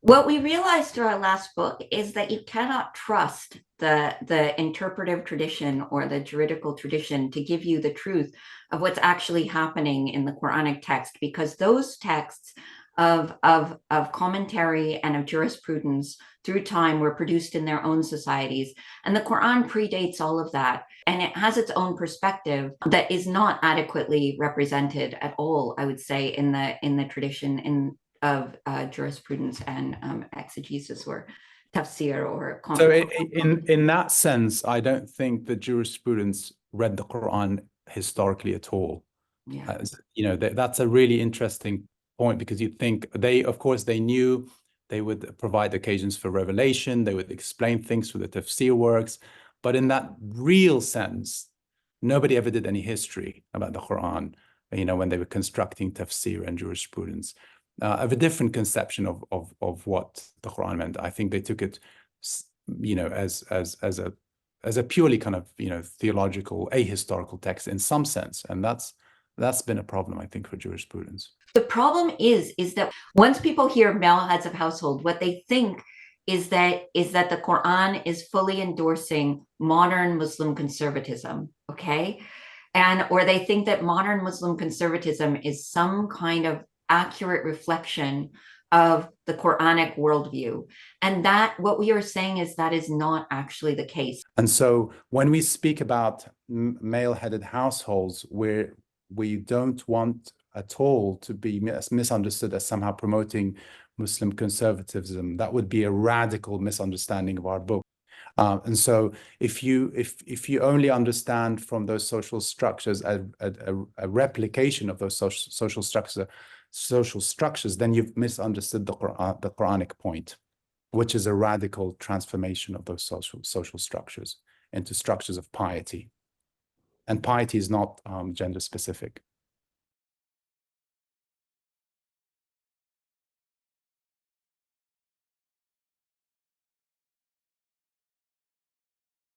What we realized through our last book is that you cannot trust the interpretive tradition or the juridical tradition to give you the truth of what's actually happening in the Quranic text, because those texts of commentary and of jurisprudence through time were produced in their own societies. And the Qur'an predates all of that. And it has its own perspective that is not adequately represented at all, I would say, in the tradition of jurisprudence and exegesis or tafsir or comment. So in that sense, I don't think the jurisprudents read the Quran historically at all. Yeah. You know, that's a really interesting point, because you think of course they knew they would provide occasions for revelation, they would explain things through the tafsir works, but in that real sense, nobody ever did any history about the Quran, you know, when they were constructing tafsir and jurisprudence. Of a different conception of what the Quran meant. I think they took it, you know, as a purely kind of, you know, theological, ahistorical text in some sense, and that's been a problem, I think, for jurisprudence. The problem is that once people hear male heads of household, what they think is that the Quran is fully endorsing modern Muslim conservatism, okay, or they think that modern Muslim conservatism is some kind of accurate reflection of the Quranic worldview. And that what we are saying is that is not actually the case. And so when we speak about male-headed households, we don't want at all to be misunderstood as somehow promoting Muslim conservatism. That would be a radical misunderstanding of our book. And so if you only understand from those social structures a replication of those social structures, then you've misunderstood the Quranic point, which is a radical transformation of those social structures into structures of piety. And piety is not gender specific.